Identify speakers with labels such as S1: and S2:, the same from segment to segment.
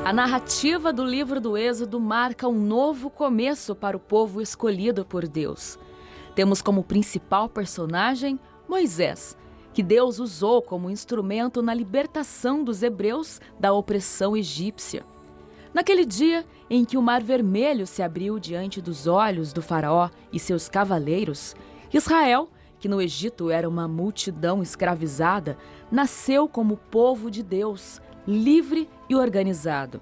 S1: A narrativa do livro do Êxodo marca um novo começo para o povo escolhido por Deus. Temos como principal personagem Moisés, que Deus usou como instrumento na libertação dos hebreus da opressão egípcia. Naquele dia em que o Mar Vermelho se abriu diante dos olhos do faraó e seus cavaleiros, Israel, que no Egito era uma multidão escravizada, nasceu como povo de Deus, livre e organizado.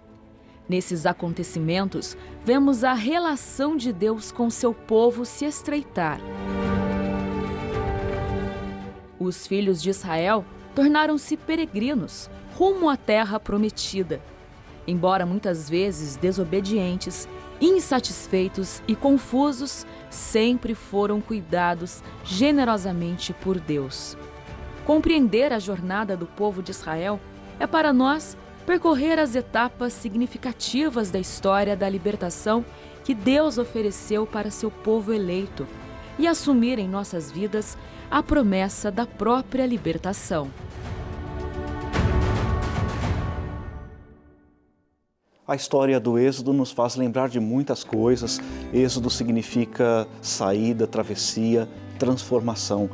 S1: Nesses acontecimentos, vemos a relação de Deus com seu povo se estreitar. Os filhos de Israel tornaram-se peregrinos, rumo à terra prometida. Embora muitas vezes desobedientes, insatisfeitos e confusos, sempre foram cuidados generosamente por Deus. Compreender a jornada do povo de Israel é para nós percorrer as etapas significativas da história da libertação que Deus ofereceu para seu povo eleito e assumir em nossas vidas a promessa da própria libertação.
S2: A história do Êxodo nos faz lembrar de muitas coisas. Êxodo significa saída, travessia, transformação.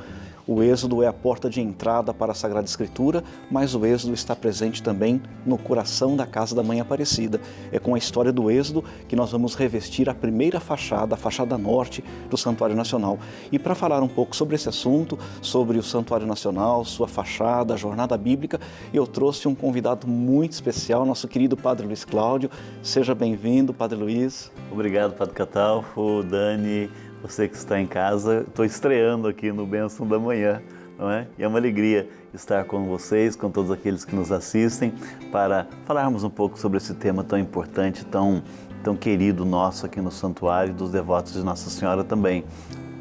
S2: O Êxodo é a porta de entrada para a Sagrada Escritura, mas o Êxodo está presente também no coração da Casa da Mãe Aparecida. É com a história do Êxodo que nós vamos revestir a primeira fachada, a fachada norte do Santuário Nacional. E para falar um pouco sobre esse assunto, sobre o Santuário Nacional, sua fachada, a jornada bíblica, eu trouxe um convidado muito especial, nosso querido Padre Luiz Cláudio. Seja bem-vindo, Padre Luiz.
S3: Obrigado, Padre Catalfo, Dani. Você que está em casa, estou estreando aqui no Bênção da Manhã, não é? E é uma alegria estar com vocês, com todos aqueles que nos assistem, para falarmos um pouco sobre esse tema tão importante, tão querido nosso aqui no Santuário, dos devotos de Nossa Senhora também.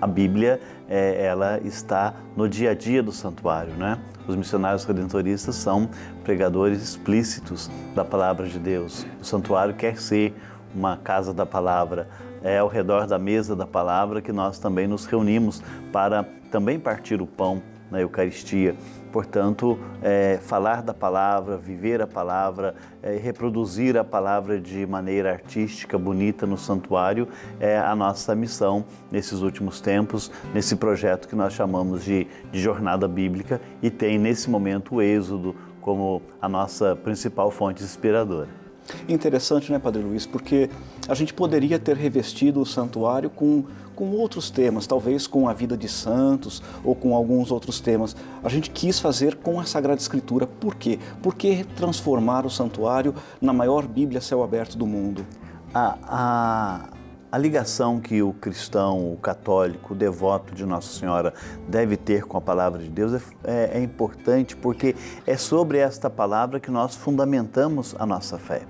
S3: A Bíblia, ela está no dia a dia do Santuário, né? Os missionários redentoristas são pregadores explícitos da Palavra de Deus. O Santuário quer ser uma casa da Palavra. É ao redor da mesa da Palavra que nós também nos reunimos para também partir o pão na Eucaristia. Portanto, falar da Palavra, viver a Palavra, reproduzir a Palavra de maneira artística, bonita no santuário é a nossa missão nesses últimos tempos, nesse projeto que nós chamamos de Jornada Bíblica e tem nesse momento o Êxodo como a nossa principal fonte inspiradora.
S2: Interessante, né, Padre Luiz? Porque a gente poderia ter revestido o santuário com outros temas, talvez com a vida de santos ou com alguns outros temas. A gente quis fazer com a Sagrada Escritura. Por quê? Por que transformar o santuário na maior Bíblia céu aberto do mundo?
S3: A ligação que o cristão, o católico, o devoto de Nossa Senhora deve ter com a Palavra de Deus é importante porque é sobre esta palavra que nós fundamentamos a nossa fé.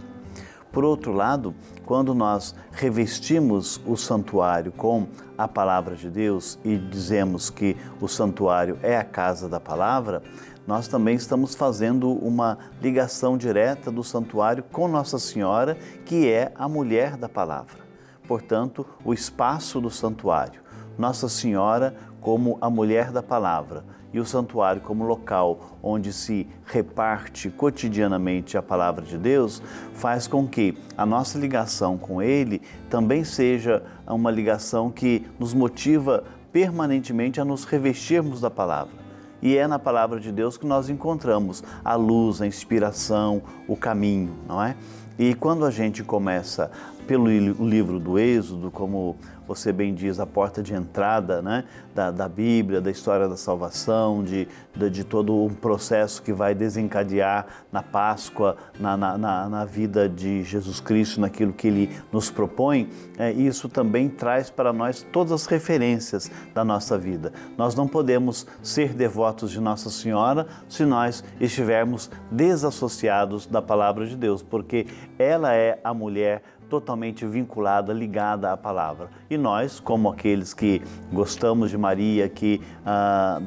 S3: Por outro lado, quando nós revestimos o santuário com a Palavra de Deus e dizemos que o santuário é a casa da Palavra, nós também estamos fazendo uma ligação direta do santuário com Nossa Senhora, que é a mulher da Palavra. Portanto, o espaço do santuário, Nossa Senhora como a mulher da Palavra e o santuário como local onde se reparte cotidianamente a Palavra de Deus, faz com que a nossa ligação com Ele também seja uma ligação que nos motiva permanentemente a nos revestirmos da Palavra. E é na Palavra de Deus que nós encontramos a luz, a inspiração, o caminho, não é? E quando a gente começa pelo livro do Êxodo, como você bem diz, a porta de entrada, né, da Bíblia, da história da salvação, de todo um processo que vai desencadear na Páscoa, na vida de Jesus Cristo, naquilo que Ele nos propõe, isso também traz para nós todas as referências da nossa vida. Nós não podemos ser devotos de Nossa Senhora se nós estivermos desassociados da Palavra de Deus, porque ela é a mulher totalmente vinculada, ligada à palavra. E nós, como aqueles que gostamos de Maria, que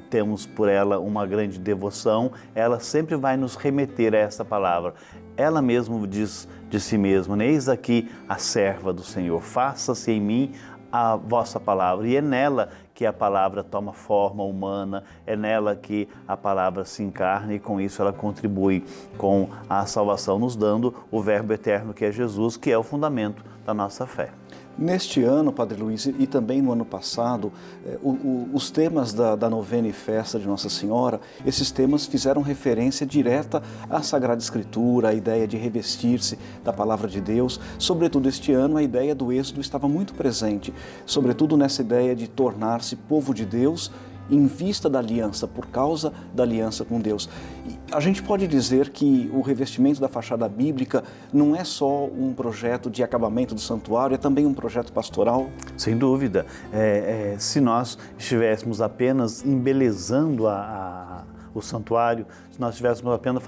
S3: temos por ela uma grande devoção, ela sempre vai nos remeter a essa palavra. Ela mesma diz de si mesma, eis aqui a serva do Senhor, faça-se em mim a vossa palavra. E é nela que a palavra toma forma humana, é nela que a palavra se encarna e com isso ela contribui com a salvação, nos dando o Verbo eterno que é Jesus, que é o fundamento da nossa fé.
S2: Neste ano, Padre Luiz, e também no ano passado, os temas da novena e festa de Nossa Senhora, esses temas fizeram referência direta à Sagrada Escritura, à ideia de revestir-se da Palavra de Deus. Sobretudo este ano, a ideia do Êxodo estava muito presente, sobretudo nessa ideia de tornar-se povo de Deus em vista da aliança, por causa da aliança com Deus. E a gente pode dizer que o revestimento da fachada bíblica não é só um projeto de acabamento do santuário, é também um projeto pastoral?
S3: Sem dúvida. Se nós estivéssemos apenas embelezando o santuário, se nós estivéssemos apenas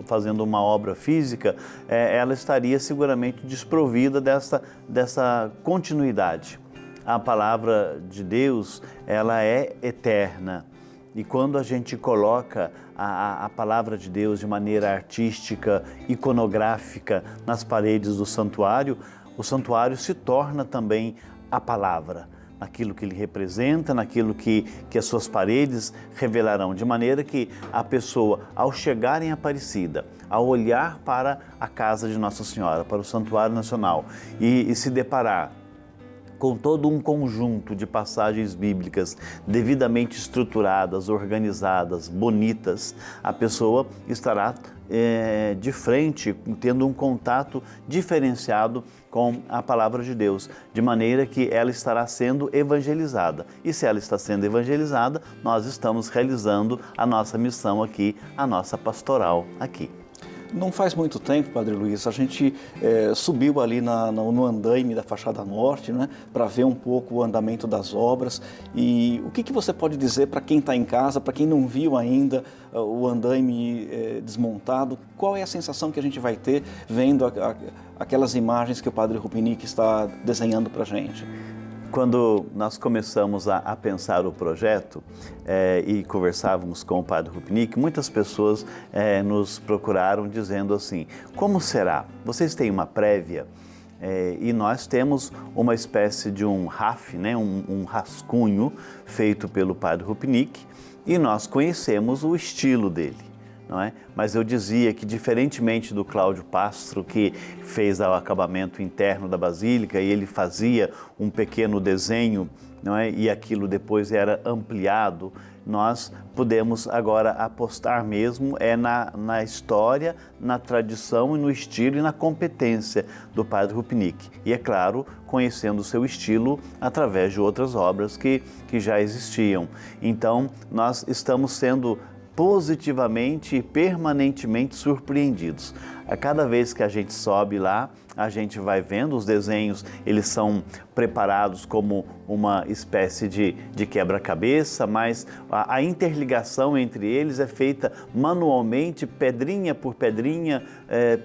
S3: fazendo uma obra física, ela estaria seguramente desprovida dessa continuidade. A palavra de Deus, ela é eterna. E quando a gente coloca a palavra de Deus de maneira artística, iconográfica nas paredes do santuário, o santuário se torna também a palavra, naquilo que ele representa, naquilo que as suas paredes revelarão. De maneira que a pessoa, ao chegar em Aparecida, ao olhar para a casa de Nossa Senhora, para o Santuário Nacional e se deparar com todo um conjunto de passagens bíblicas devidamente estruturadas, organizadas, bonitas, a pessoa estará de frente, tendo um contato diferenciado com a palavra de Deus, de maneira que ela estará sendo evangelizada. E se ela está sendo evangelizada, nós estamos realizando a nossa missão aqui, a nossa pastoral aqui.
S2: Não faz muito tempo, Padre Luiz, a gente subiu ali no andaime da fachada norte, né, para ver um pouco o andamento das obras. E o que você pode dizer para quem está em casa, para quem não viu ainda o andaime desmontado? Qual é a sensação que a gente vai ter vendo aquelas imagens que o Padre Rupinick está desenhando para a gente?
S3: Quando nós começamos a pensar o projeto e conversávamos com o Padre Rupinick, muitas pessoas nos procuraram dizendo assim: como será? Vocês têm uma prévia? E nós temos uma espécie de um RAF, né? um rascunho feito pelo Padre Rupinick, e nós conhecemos o estilo dele. Não é? Mas eu dizia que, diferentemente do Cláudio Pastro, que fez o acabamento interno da Basílica e ele fazia um pequeno desenho, não é? E aquilo depois era ampliado, nós podemos agora apostar mesmo na história, na tradição e no estilo e na competência do Padre Rupinick. E, é claro, conhecendo o seu estilo através de outras obras que já existiam. Então, nós estamos sendo positivamente e permanentemente surpreendidos. A cada vez que a gente sobe lá, a gente vai vendo os desenhos, eles são preparados como uma espécie de quebra-cabeça, mas a interligação entre eles é feita manualmente, pedrinha por pedrinha,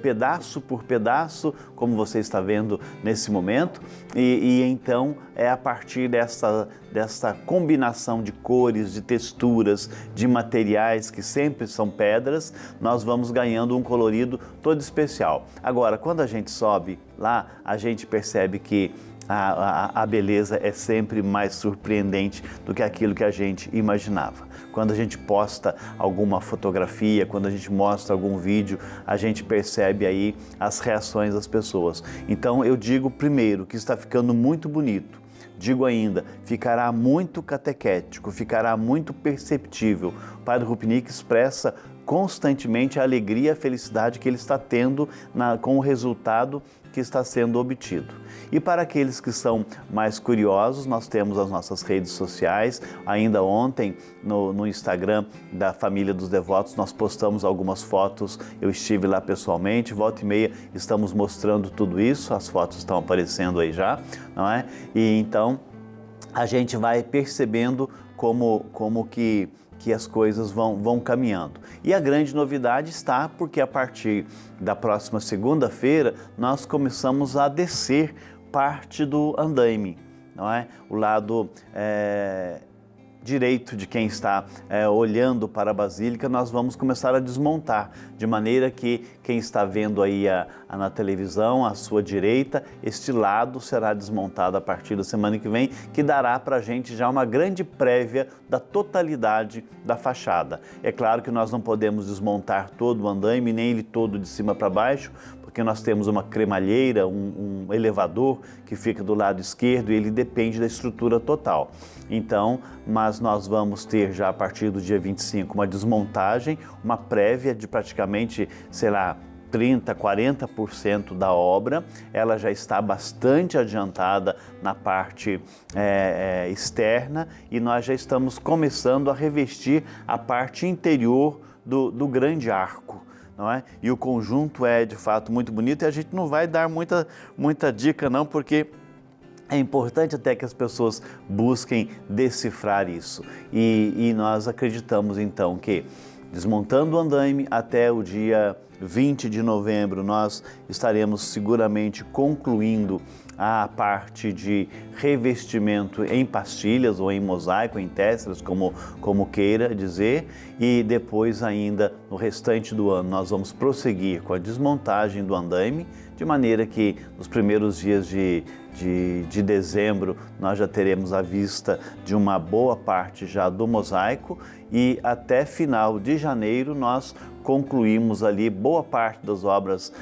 S3: pedaço por pedaço, como você está vendo nesse momento, e então é a partir dessa combinação de cores, de texturas, de materiais que sempre são pedras, nós vamos ganhando um colorido todo especial. Agora, quando a gente sobe lá, a gente percebe que a beleza é sempre mais surpreendente do que aquilo que a gente imaginava. Quando a gente posta alguma fotografia, quando a gente mostra algum vídeo, a gente percebe aí as reações das pessoas. Então eu digo primeiro que está ficando muito bonito. Digo ainda, ficará muito catequético, ficará muito perceptível. O Padre Rupinick expressa constantemente a alegria e a felicidade que ele está tendo com o resultado que está sendo obtido. E para aqueles que são mais curiosos, nós temos as nossas redes sociais. Ainda ontem, no Instagram da Família dos Devotos, nós postamos algumas fotos. Eu estive lá pessoalmente, volta e meia estamos mostrando tudo isso, as fotos estão aparecendo aí já, não é? E então a gente vai percebendo como que as coisas vão caminhando. E a grande novidade está porque a partir da próxima segunda-feira nós começamos a descer parte do andaime, não é? O lado direito de quem está olhando para a Basílica, nós vamos começar a desmontar, de maneira que quem está vendo aí na televisão, à sua direita, este lado será desmontado a partir da semana que vem, que dará para a gente já uma grande prévia da totalidade da fachada. É claro que nós não podemos desmontar todo o andaime, nem ele todo de cima para baixo, porque nós temos uma cremalheira, um elevador que fica do lado esquerdo e ele depende da estrutura total. Então, mas nós vamos ter já a partir do dia 25 uma desmontagem, uma prévia de praticamente, sei lá, 30%, 40% da obra. Ela já está bastante adiantada na parte externa e nós já estamos começando a revestir a parte interior do grande arco. Não é? E o conjunto é de fato muito bonito e a gente não vai dar muita dica não, porque é importante até que as pessoas busquem decifrar isso. E nós acreditamos então que, desmontando o andaime até o dia 20 de novembro, nós estaremos seguramente concluindo a parte de revestimento em pastilhas ou em mosaico, em testras, como queira dizer, e depois ainda no restante do ano nós vamos prosseguir com a desmontagem do andaime, de maneira que nos primeiros dias de dezembro nós já teremos a vista de uma boa parte já do mosaico e até final de janeiro nós concluímos ali boa parte das obras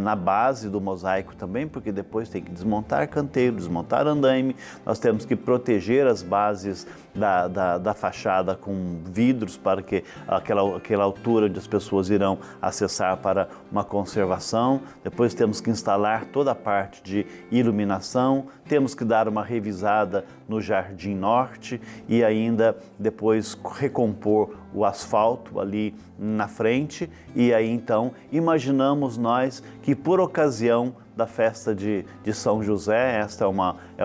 S3: na base do mosaico também, porque depois tem que desmontar canteiro, desmontar andaime, nós temos que proteger as bases da fachada com vidros para que aquela altura onde as pessoas irão acessar para uma conservação, depois temos que instalar toda a parte de iluminação, temos que dar uma revisada no Jardim Norte e ainda depois recompor o asfalto ali na frente e aí então imaginamos nós que por ocasião da festa de São José, esta é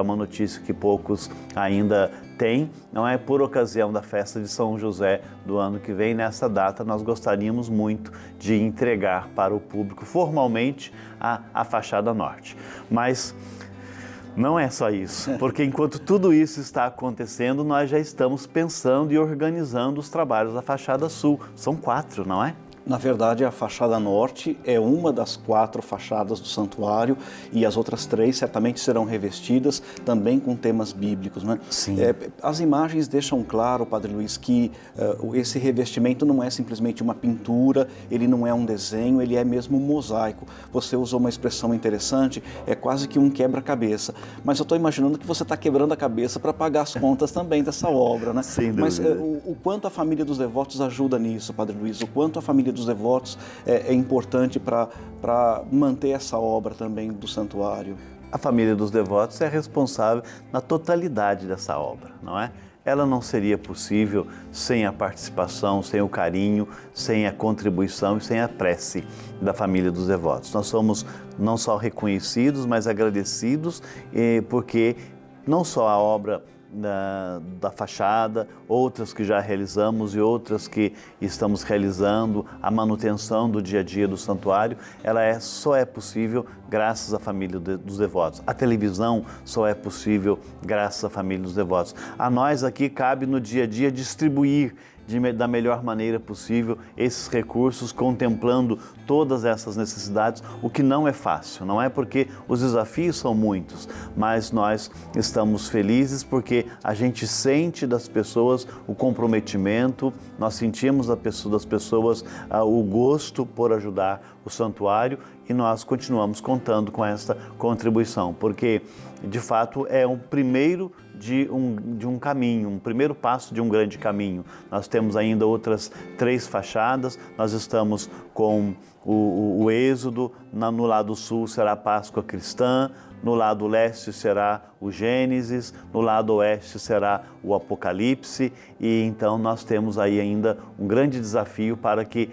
S3: uma notícia que poucos ainda têm, não é? Por ocasião da festa de São José do ano que vem, nessa data nós gostaríamos muito de entregar para o público formalmente a fachada norte. Mas não é só isso, porque enquanto tudo isso está acontecendo, nós já estamos pensando e organizando os trabalhos da fachada sul. São 4, não é?
S2: Na verdade, a fachada norte é uma das 4 fachadas do santuário e as outras 3 certamente serão revestidas também com temas bíblicos, né?
S3: Sim.
S2: As imagens deixam claro, Padre Luiz, que esse revestimento não é simplesmente uma pintura, ele não é um desenho, ele é mesmo um mosaico. Você usou uma expressão interessante, é quase que um quebra-cabeça. Mas eu estou imaginando que você está quebrando a cabeça para pagar as contas também dessa obra, né?
S3: Sem dúvida.
S2: Mas o quanto a família dos devotos ajuda nisso, Padre Luiz? O quanto a família dos devotos é importante para manter essa obra também do santuário?
S3: A família dos devotos é responsável na totalidade dessa obra, não é? Ela não seria possível sem a participação, sem o carinho, sem a contribuição e sem a prece da família dos devotos. Nós somos não só reconhecidos, mas agradecidos, porque não só a obra da fachada, outras que já realizamos e outras que estamos realizando, a manutenção do dia a dia do santuário, ela só é possível graças à família dos devotos. A televisão só é possível graças à família dos devotos. A nós aqui cabe no dia a dia distribuir da melhor maneira possível esses recursos, contemplando todas essas necessidades, o que não é fácil, não é porque os desafios são muitos, mas nós estamos felizes porque a gente sente das pessoas o comprometimento, nós sentimos das pessoas o gosto por ajudar o santuário e nós continuamos contando com essa contribuição, porque de fato é um primeiro de um caminho, um primeiro passo de um grande caminho. Nós temos ainda outras 3 fachadas, nós estamos com o Êxodo, no lado sul será a Páscoa Cristã, no lado leste será o Gênesis, no lado oeste será o Apocalipse e então nós temos aí ainda um grande desafio para que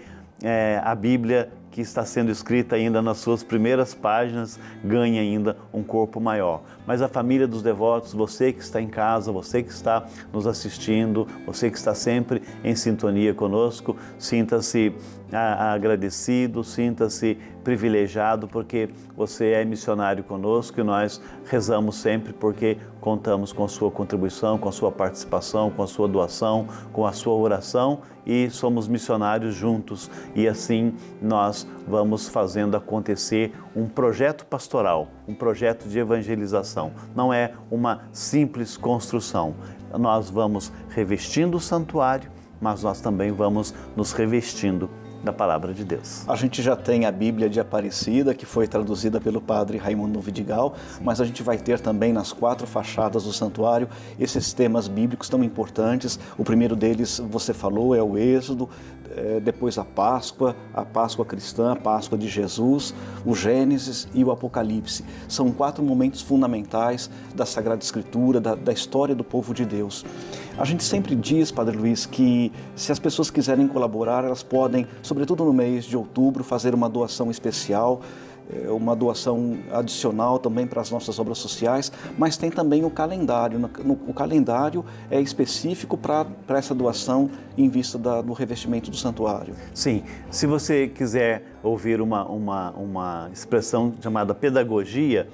S3: a Bíblia que está sendo escrita ainda nas suas primeiras páginas ganhe ainda um corpo maior. Mas a família dos devotos, você que está em casa, você que está nos assistindo, você que está sempre em sintonia conosco, sinta-se agradecido, sinta-se privilegiado, porque você é missionário conosco e nós rezamos sempre porque contamos com a sua contribuição, com a sua participação, com a sua doação, com a sua oração e somos missionários juntos. E assim nós vamos fazendo acontecer um projeto pastoral, um projeto de evangelização. Não é uma simples construção. Nós vamos revestindo o santuário, mas nós também vamos nos revestindo da Palavra de Deus.
S2: A gente já tem a Bíblia de Aparecida, que foi traduzida pelo padre Raimundo Vidigal, mas a gente vai ter também nas 4 fachadas do santuário esses temas bíblicos tão importantes. O primeiro deles, você falou, é o Êxodo, depois a Páscoa cristã, a Páscoa de Jesus, o Gênesis e o Apocalipse. São 4 momentos fundamentais da Sagrada Escritura, da história do povo de Deus. A gente sempre diz, Padre Luiz, que se as pessoas quiserem colaborar, elas podem, sobretudo no mês de outubro, fazer uma doação especial, uma doação adicional também para as nossas obras sociais, mas tem também o calendário. O calendário é específico para essa doação em vista do revestimento do santuário.
S3: Sim, se você quiser ouvir uma expressão chamada pedagogia,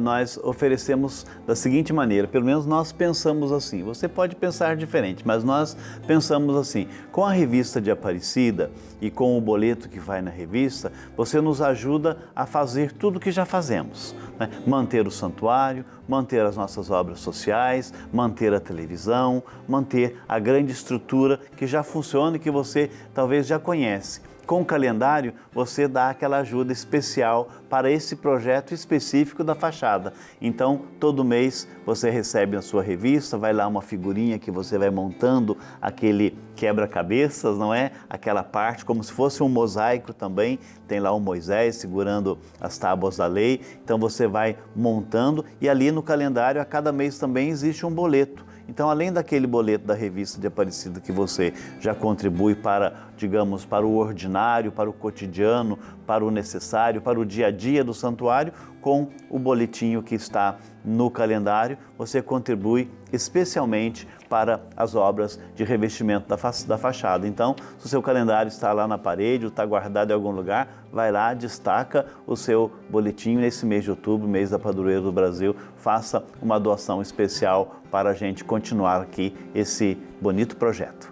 S3: nós oferecemos da seguinte maneira, pelo menos nós pensamos assim, você pode pensar diferente, mas nós pensamos assim, com a revista de Aparecida e com o boleto que vai na revista, você nos ajuda a fazer tudo o que já fazemos, né? Manter o santuário, manter as nossas obras sociais, manter a televisão, manter a grande estrutura que já funciona e que você talvez já conhece. Com o calendário, você dá aquela ajuda especial para esse projeto específico da fachada. Então, todo mês você recebe na sua revista, vai lá uma figurinha que você vai montando aquele quebra-cabeças, não é? Aquela parte, como se fosse um mosaico também, tem lá o Moisés segurando as tábuas da lei. Então, você vai montando e ali no calendário, a cada mês também existe um boleto. Então, além daquele boleto da revista de Aparecida que você já contribui para, digamos, para o ordinário, para o cotidiano, para o necessário, para o dia a dia do santuário, com o boletinho que está no calendário, você contribui especialmente para as obras de revestimento da fachada. Então, se o seu calendário está lá na parede ou está guardado em algum lugar, vai lá, destaca o seu boletinho nesse mês de outubro, mês da Padroeira do Brasil, faça uma doação especial para a gente continuar aqui esse bonito projeto.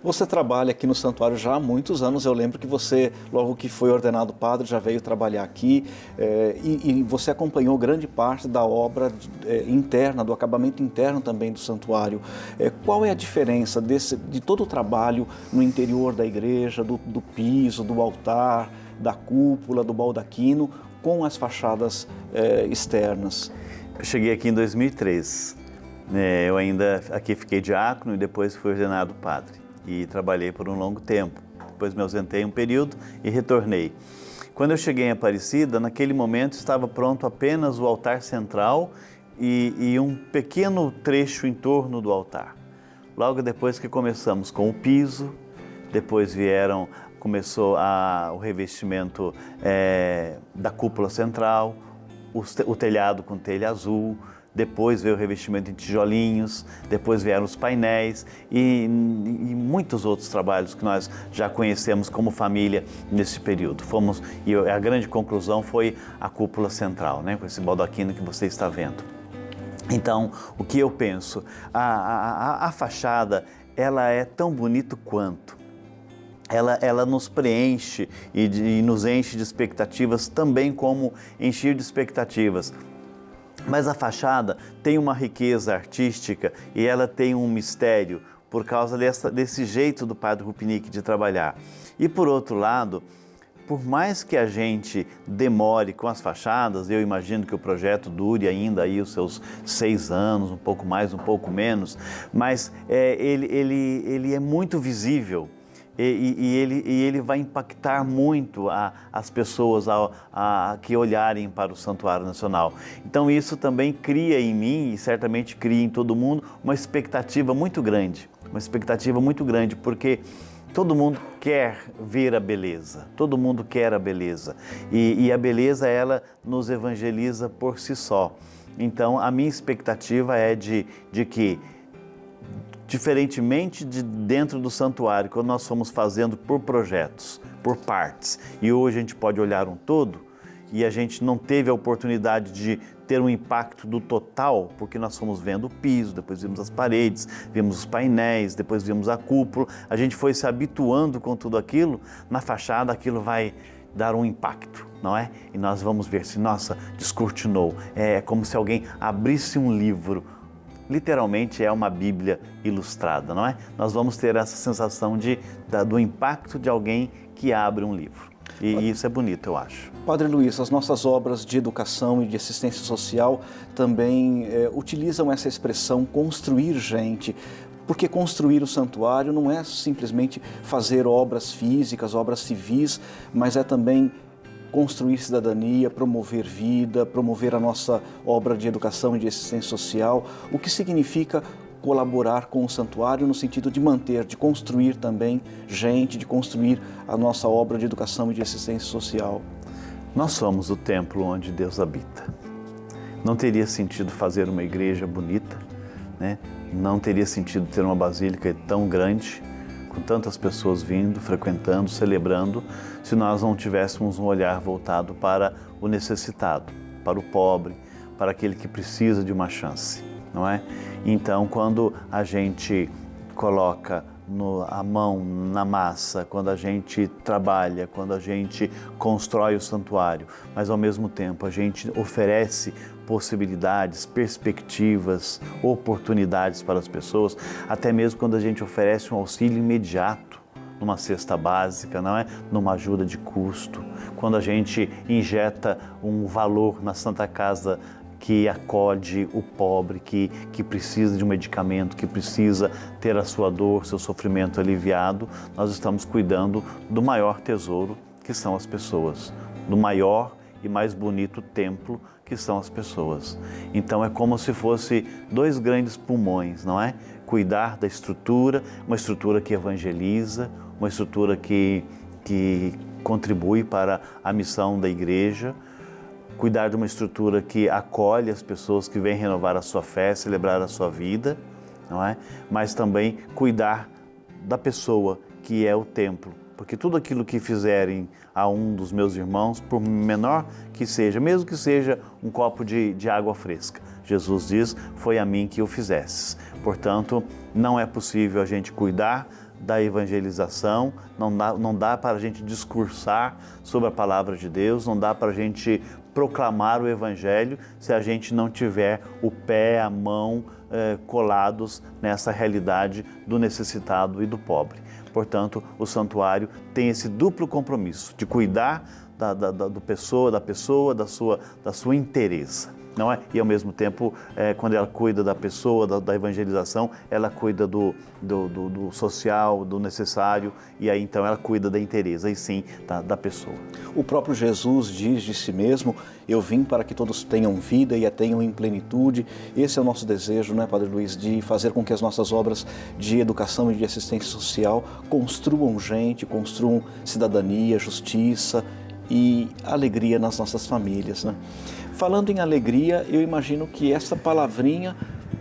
S2: Você trabalha aqui no santuário já há muitos anos. Eu lembro que você, logo que foi ordenado padre, já veio trabalhar aqui e você acompanhou grande parte da obra interna, do acabamento interno também do santuário. Qual é a diferença de todo o trabalho no interior da igreja, do piso, do altar, da cúpula, do baldaquino, com as fachadas externas?
S3: Eu cheguei aqui em 2003. Eu ainda aqui fiquei diácono e depois fui ordenado padre. E trabalhei por um longo tempo. Depois me ausentei um período e retornei. Quando eu cheguei em Aparecida, naquele momento estava pronto apenas o altar central e um pequeno trecho em torno do altar. Logo depois que começamos com o piso, depois começou o revestimento da cúpula central, o telhado com telha azul, depois veio o revestimento em tijolinhos, depois vieram os painéis e muitos outros trabalhos que nós já conhecemos como família nesse período. E a grande conclusão foi a cúpula central, né, com esse baldaquino que você está vendo. Então, o que eu penso? A fachada, ela é tão bonita quanto. Ela nos preenche e nos enche de expectativas, também como encher de expectativas. Mas a fachada tem uma riqueza artística e ela tem um mistério por causa desse jeito do Padre Rupinick de trabalhar. E por outro lado, por mais que a gente demore com as fachadas, eu imagino que o projeto dure ainda aí os seus 6 anos, um pouco mais, um pouco menos, mas ele é muito visível. E ele vai impactar muito as pessoas que olharem para o Santuário Nacional. Então isso também cria em mim, e certamente cria em todo mundo, uma expectativa muito grande, porque Todo mundo quer ver a beleza, todo mundo quer a beleza. E a beleza, ela nos evangeliza por si só. Então, a minha expectativa é de que, diferentemente de dentro do santuário, quando nós fomos fazendo por projetos, por partes, e hoje a gente pode olhar um todo, e a gente não teve a oportunidade de ter um impacto do total, porque nós fomos vendo o piso, depois vimos as paredes, vimos os painéis, depois vimos a cúpula, a gente foi se habituando com tudo aquilo, na fachada aquilo vai dar um impacto, não é? E nós vamos ver se, nossa, descortinou, é como se alguém abrisse um livro, literalmente é uma Bíblia ilustrada, não é? Nós vamos ter essa sensação do impacto de alguém que abre um livro. E isso é bonito, eu acho.
S2: Padre Luiz, as nossas obras de educação e de assistência social também utilizam essa expressão construir gente, porque construir o santuário não é simplesmente fazer obras físicas, obras civis, mas é também construir cidadania, promover vida, promover a nossa obra de educação e de assistência social, o que significa colaborar com o santuário no sentido de manter, de construir também gente, de construir a nossa obra de educação e de assistência social.
S3: Nós somos o templo onde Deus habita. Não teria sentido fazer uma igreja bonita, né? Não teria sentido ter uma basílica tão grande, com tantas pessoas vindo, frequentando, celebrando, se nós não tivéssemos um olhar voltado para o necessitado, para o pobre, para aquele que precisa de uma chance, não é? Então, quando a gente coloca a mão na massa, quando a gente trabalha, quando a gente constrói o santuário, mas ao mesmo tempo a gente oferece possibilidades, perspectivas, oportunidades para as pessoas, até mesmo quando a gente oferece um auxílio imediato, numa cesta básica, não é? Numa ajuda de custo, quando a gente injeta um valor na Santa Casa que acode o pobre, que precisa de um medicamento, que precisa ter a sua dor, seu sofrimento aliviado, nós estamos cuidando do maior tesouro, que são as pessoas, do maior e mais bonito templo, que são as pessoas. Então é como se fosse dois grandes pulmões, não é? Cuidar da estrutura, uma estrutura que evangeliza, uma estrutura que contribui para a missão da igreja, cuidar de uma estrutura que acolhe as pessoas que vêm renovar a sua fé, celebrar a sua vida, não é? Mas também cuidar da pessoa que é o templo, porque tudo aquilo que fizerem a um dos meus irmãos, por menor que seja, mesmo que seja um copo de água fresca, Jesus diz, foi a mim que o fizesses. Portanto, não é possível a gente cuidar da evangelização, não dá para a gente discursar sobre a palavra de Deus, não dá para a gente proclamar o Evangelho se a gente não tiver o pé, a mão colados nessa realidade do necessitado e do pobre. Portanto, o santuário tem esse duplo compromisso de cuidar da sua inteireza, não é? E ao mesmo tempo, quando ela cuida da pessoa, da evangelização, ela cuida do social, do necessário, e aí então ela cuida da inteireza, e sim da pessoa.
S2: O próprio Jesus diz de si mesmo, eu vim para que todos tenham vida e a tenham em plenitude. Esse é o nosso desejo, não é, Padre Luiz, de fazer com que as nossas obras de educação e de assistência social construam gente, construam cidadania, justiça e alegria nas nossas famílias, né? Falando em alegria, eu imagino que essa palavrinha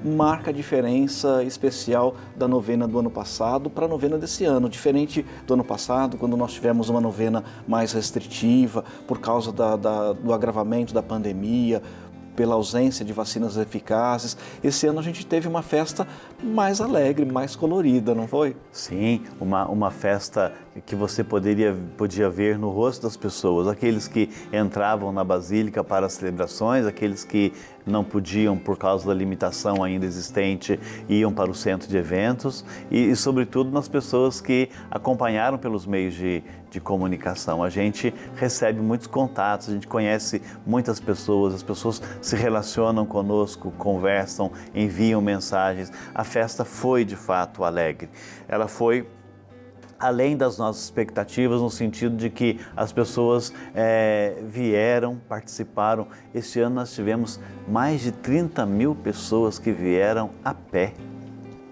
S2: marca a diferença especial da novena do ano passado para a novena desse ano. Diferente do ano passado, quando nós tivemos uma novena mais restritiva por causa do agravamento da pandemia, pela ausência de vacinas eficazes. Esse ano a gente teve uma festa mais alegre, mais colorida, não foi?
S3: Sim, uma festa que você podia ver no rosto das pessoas, aqueles que entravam na Basílica para as celebrações, aqueles que não podiam por causa da limitação ainda existente, iam para o centro de eventos e sobretudo nas pessoas que acompanharam pelos meios de comunicação. A gente recebe muitos contatos, a gente conhece muitas pessoas, as pessoas se relacionam conosco, conversam, enviam mensagens. A festa foi de fato alegre. Ela foi além das nossas expectativas, no sentido de que as pessoas vieram, participaram. Este ano nós tivemos mais de 30 mil pessoas que vieram a pé.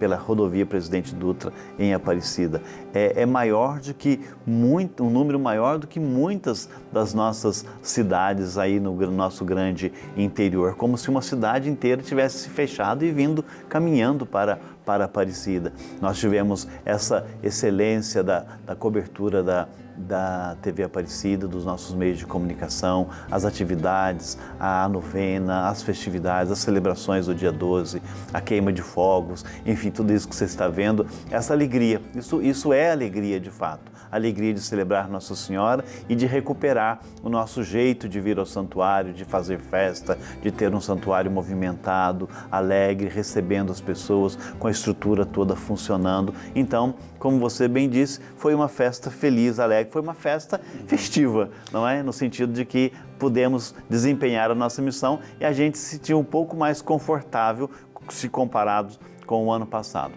S3: pela rodovia Presidente Dutra em Aparecida. É maior do que um número maior do que muitas das nossas cidades aí no nosso grande interior, como se uma cidade inteira tivesse se fechado e vindo caminhando para Aparecida. Nós tivemos essa excelência da cobertura da TV Aparecida, dos nossos meios de comunicação, as atividades, a novena, as festividades, as celebrações do dia 12, a queima de fogos, enfim, tudo isso que você está vendo, essa alegria, isso é alegria de fato, alegria de celebrar Nossa Senhora e de recuperar o nosso jeito de vir ao santuário, de fazer festa, de ter um santuário movimentado, alegre, recebendo as pessoas, com a estrutura toda funcionando. Então, como você bem disse, foi uma festa feliz, alegre, foi uma festa festiva, não é? No sentido de que pudemos desempenhar a nossa missão e a gente se sentiu um pouco mais confortável se comparados com o ano passado.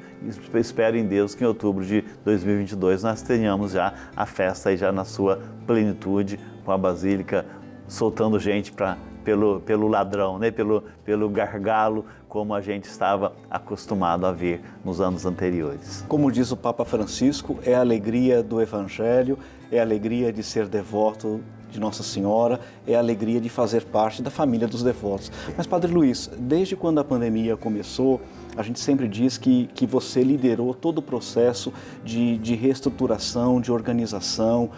S3: Espero em Deus que em outubro de 2022 nós tenhamos já a festa aí já na sua plenitude, com a Basílica soltando gente pelo ladrão, né? pelo gargalo, como a gente estava acostumado a ver nos anos anteriores.
S2: Como diz o Papa Francisco, é a alegria do Evangelho, é a alegria de ser devoto de Nossa Senhora, é a alegria de fazer parte da família dos devotos. Mas, Padre Luiz, desde quando a pandemia começou, a gente sempre diz que você liderou todo o processo de reestruturação, de organização,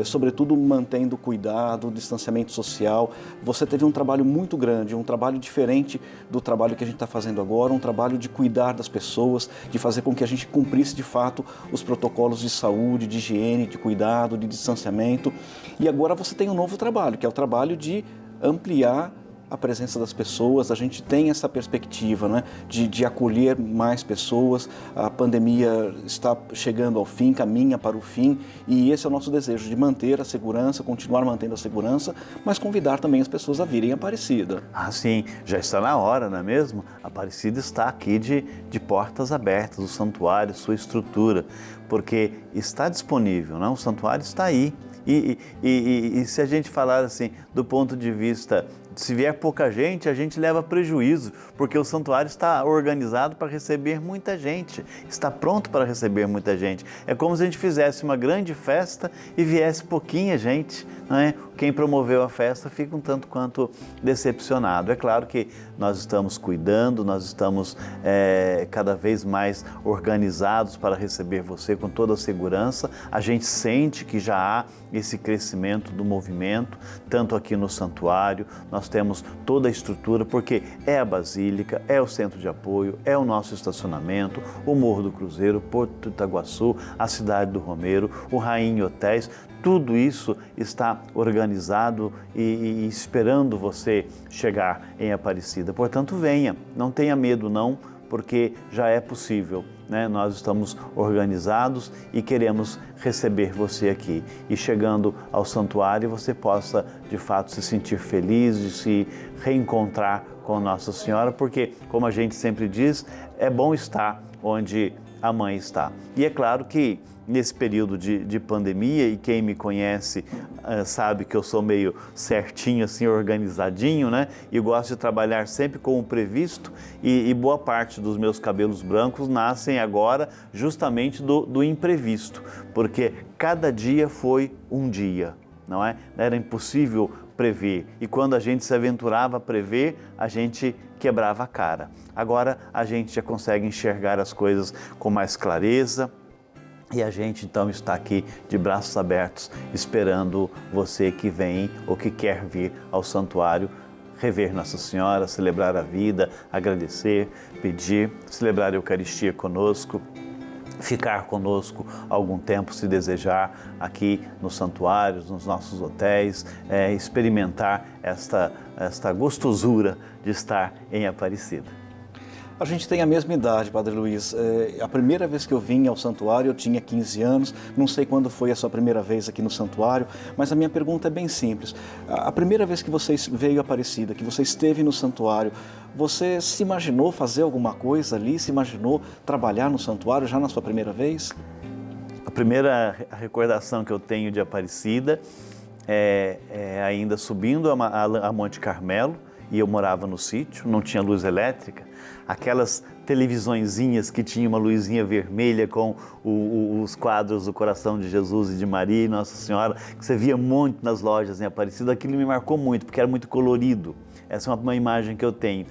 S2: sobretudo mantendo o cuidado, o distanciamento social. Você teve um trabalho muito grande, um trabalho diferente do trabalho que a gente está fazendo agora, um trabalho de cuidar das pessoas, de fazer com que a gente cumprisse de fato os protocolos de saúde, de higiene, de cuidado, de distanciamento. E agora você tem um novo trabalho, que é o trabalho de ampliar a presença das pessoas. A gente tem essa perspectiva, né, de acolher mais pessoas. A pandemia está chegando ao fim, caminha para o fim, e esse é o nosso desejo, de manter a segurança, continuar mantendo a segurança, mas convidar também as pessoas a virem a Aparecida.
S3: Ah, sim, já está na hora, não é mesmo? A Aparecida está aqui de portas abertas, o santuário, sua estrutura, porque está disponível, não? O santuário está aí. E se a gente falar assim, do ponto de vista, se vier pouca gente, a gente leva prejuízo, porque o santuário está organizado para receber muita gente, está pronto para receber muita gente. É como se a gente fizesse uma grande festa e viesse pouquinha gente, não é? Quem promoveu a festa fica um tanto quanto decepcionado. É claro que nós estamos cuidando, nós estamos cada vez mais organizados para receber você com toda a segurança. A gente sente que já há esse crescimento do movimento, tanto aqui no santuário, nós temos toda a estrutura, porque é a Basílica, é o centro de apoio, é o nosso estacionamento, o Morro do Cruzeiro, Porto Itaguaçu, a Cidade do Romeiro, o Rainha Hotéis, tudo isso está organizado e esperando você chegar em Aparecida. Portanto, venha, não tenha medo não, porque já é possível, né? Nós estamos organizados e queremos receber você aqui. E chegando ao santuário, você possa, de fato, se sentir feliz, de se reencontrar com Nossa Senhora, porque, como a gente sempre diz, é bom estar onde a Mãe está. E é claro que nesse período de pandemia, e quem me conhece sabe que eu sou meio certinho, assim, organizadinho, né? E gosto de trabalhar sempre com o previsto, e boa parte dos meus cabelos brancos nascem agora justamente do imprevisto, porque cada dia foi um dia, não é? Era impossível prever, e quando a gente se aventurava a prever, a gente quebrava a cara. Agora a gente já consegue enxergar as coisas com mais clareza, e a gente então está aqui de braços abertos, esperando você que vem ou que quer vir ao santuário, rever Nossa Senhora, celebrar a vida, agradecer, pedir, celebrar a Eucaristia conosco, ficar conosco algum tempo, se desejar, aqui nos santuários, nos nossos hotéis, experimentar esta gostosura de estar em Aparecida.
S2: A gente tem a mesma idade, Padre Luiz. A primeira vez que eu vim ao santuário, eu tinha 15 anos, não sei quando foi a sua primeira vez aqui no santuário, mas a minha pergunta é bem simples. A primeira vez que você veio a Aparecida, que você esteve no santuário, você se imaginou fazer alguma coisa ali? Se imaginou trabalhar no santuário já na sua primeira vez?
S3: A primeira recordação que eu tenho de Aparecida é ainda subindo a Monte Carmelo, e eu morava no sítio, não tinha luz elétrica, aquelas televisõezinhas que tinha uma luzinha vermelha com os quadros do coração de Jesus e de Maria e Nossa Senhora, que você via muito nas lojas em Aparecida, aquilo me marcou muito, porque era muito colorido. Essa é uma imagem que eu tenho.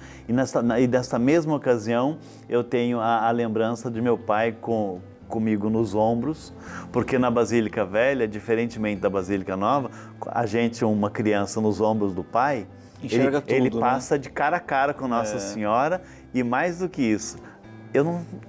S3: E dessa mesma ocasião, eu tenho a lembrança de meu pai comigo nos ombros, porque na Basílica Velha, diferentemente da Basílica Nova, a gente, uma criança nos ombros do pai,
S2: enxerga tudo,
S3: ele
S2: né?
S3: passa de cara a cara com Nossa Senhora, e mais do que isso,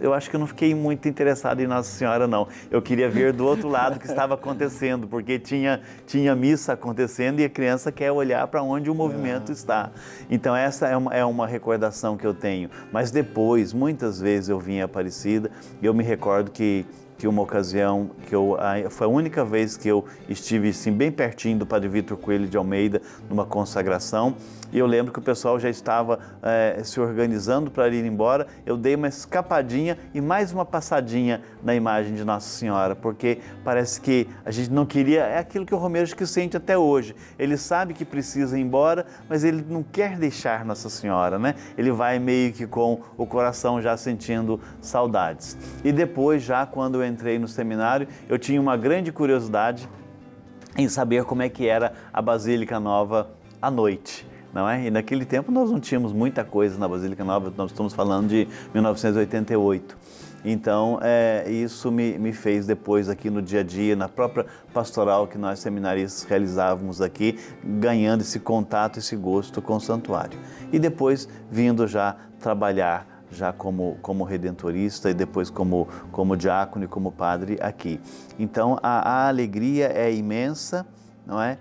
S3: eu acho que eu não fiquei muito interessado em Nossa Senhora, não. Eu queria ver do outro lado o que estava acontecendo, porque tinha missa acontecendo e a criança quer olhar para onde o movimento está. Então essa é uma recordação que eu tenho. Mas depois, muitas vezes eu vim a Aparecida e eu me recordo que uma ocasião, foi a única vez que eu estive assim, bem pertinho do Padre Vítor Coelho de Almeida, numa consagração, e eu lembro que o pessoal já estava se organizando para ir embora. Eu dei uma escapadinha e mais uma passadinha na imagem de Nossa Senhora, porque parece que a gente não queria, é aquilo que o Romero acho que sente até hoje. Ele sabe que precisa ir embora, mas ele não quer deixar Nossa Senhora, né? Ele vai meio que com o coração já sentindo saudades. E depois, já quando eu entrei no seminário, eu tinha uma grande curiosidade em saber como é que era a Basílica Nova à noite, não é? E naquele tempo nós não tínhamos muita coisa na Basílica Nova, nós estamos falando de 1988. Então, isso me fez depois aqui no dia a dia, na própria pastoral que nós seminaristas realizávamos aqui, ganhando esse contato, esse gosto com o santuário. E depois vindo já trabalhar já como redentorista e depois como diácono e como padre aqui. Então, a alegria é imensa, não é?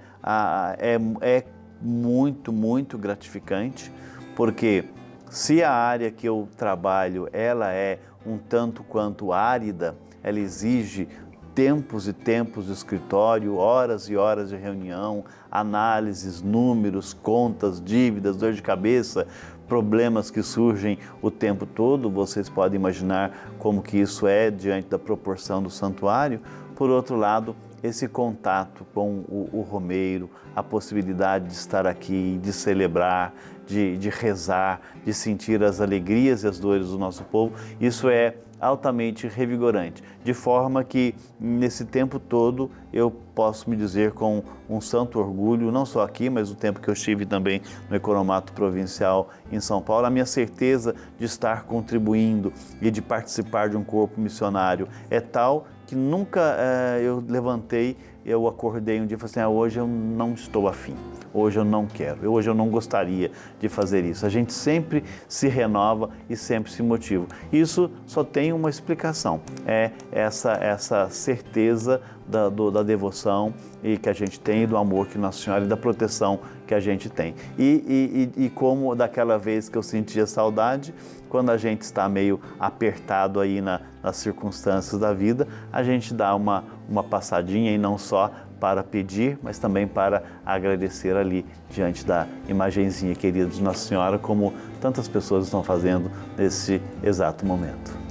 S3: É muito, muito gratificante, porque se a área que eu trabalho, ela é um tanto quanto árida, ela exige tempos e tempos de escritório, horas e horas de reunião, análises, números, contas, dívidas, dor de cabeça, problemas que surgem o tempo todo. Vocês podem imaginar como que isso é diante da proporção do santuário. Por outro lado, esse contato com o romeiro, a possibilidade de estar aqui, de celebrar, de rezar, de sentir as alegrias e as dores do nosso povo, isso é altamente revigorante, de forma que nesse tempo todo eu posso me dizer com um santo orgulho, não só aqui, mas o tempo que eu estive também no Economato Provincial em São Paulo, a minha certeza de estar contribuindo e de participar de um corpo missionário é tal que nunca eu levantei, eu acordei um dia e falei assim, hoje eu não estou afim, hoje eu não quero, hoje eu não gostaria de fazer isso. A gente sempre se renova e sempre se motiva. Isso só tem uma explicação, é essa certeza da devoção e que a gente tem, do amor que Nossa Senhora e da proteção que a gente tem. E como daquela vez que eu sentia saudade, quando a gente está meio apertado aí nas circunstâncias da vida, a gente dá uma passadinha e não só para pedir, mas também para agradecer ali diante da imagenzinha querida de Nossa Senhora, como tantas pessoas estão fazendo nesse exato momento.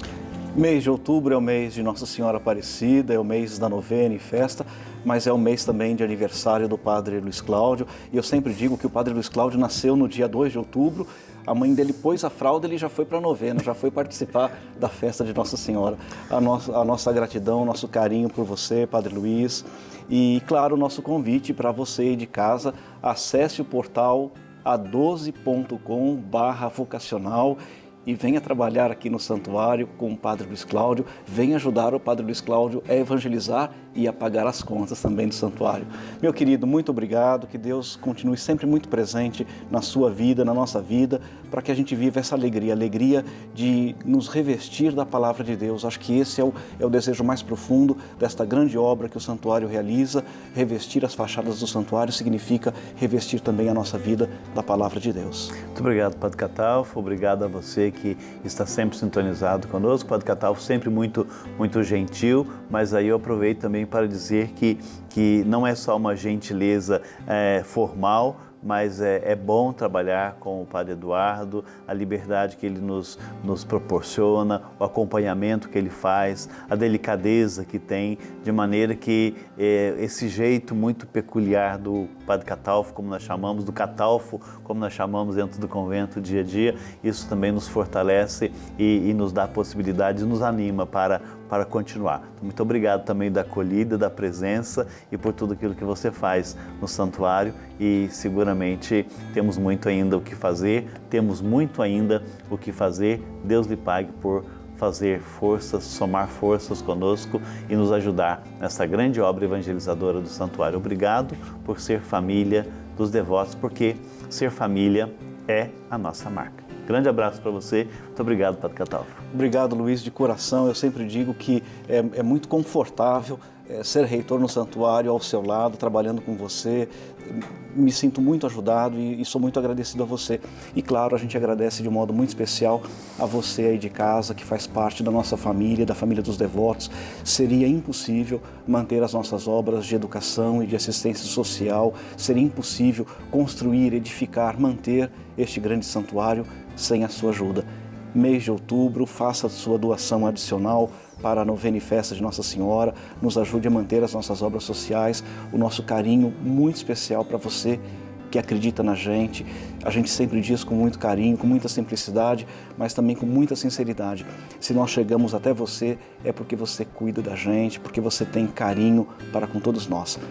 S2: Mês de outubro é o mês de Nossa Senhora Aparecida, é o mês da novena e festa, mas é o mês também de aniversário do Padre Luiz Cláudio. E eu sempre digo que o Padre Luiz Cláudio nasceu no dia 2 de outubro, a mãe dele pôs a fralda, ele já foi para a novena, já foi participar da festa de Nossa Senhora. A nossa gratidão, nosso carinho por você, Padre Luiz. E, claro, o nosso convite para você aí de casa, acesse o portal a12.com/vocacional e venha trabalhar aqui no santuário com o Padre Luiz Cláudio, venha ajudar o Padre Luiz Cláudio a evangelizar e a pagar as contas também do santuário. Meu querido, muito obrigado, que Deus continue sempre muito presente na sua vida, na nossa vida, para que a gente viva essa alegria, a alegria de nos revestir da palavra de Deus. Acho que esse é o desejo mais profundo desta grande obra que o santuário realiza. Revestir as fachadas do santuário significa revestir também a nossa vida da palavra de Deus.
S3: Muito obrigado, Padre Catalfo, obrigado a você que está sempre sintonizado conosco. Padre Catalfo sempre muito, muito gentil, mas aí eu aproveito também para dizer que não é só uma gentileza formal, mas é bom trabalhar com o Padre Eduardo, a liberdade que ele nos proporciona, o acompanhamento que ele faz, a delicadeza que tem, de maneira que esse jeito muito peculiar do Padre Catalfo, como nós chamamos, do Catalfo, como nós chamamos dentro do convento dia a dia, isso também nos fortalece e nos dá possibilidades, nos anima para continuar. Muito obrigado também da acolhida, da presença e por tudo aquilo que você faz no santuário, e seguramente temos muito ainda o que fazer, Deus lhe pague por fazer forças, somar forças conosco e nos ajudar nessa grande obra evangelizadora do santuário. Obrigado por ser família dos devotos, porque ser família é a nossa marca. Grande abraço para você. Muito obrigado, Padre Catalfo.
S2: Obrigado, Luiz, de coração. Eu sempre digo que é muito confortável ser reitor no santuário ao seu lado, trabalhando com você. Me sinto muito ajudado e sou muito agradecido a você. E claro, a gente agradece de um modo muito especial a você aí de casa, que faz parte da nossa família, da família dos devotos. Seria impossível manter as nossas obras de educação e de assistência social, seria impossível construir, edificar, manter este grande santuário sem a sua ajuda. Mês de outubro, faça a sua doação adicional para a novena e festa de Nossa Senhora, nos ajude a manter as nossas obras sociais, o nosso carinho muito especial para você que acredita na gente. A gente sempre diz com muito carinho, com muita simplicidade, mas também com muita sinceridade. Se nós chegamos até você, é porque você cuida da gente, porque você tem carinho para com todos nós.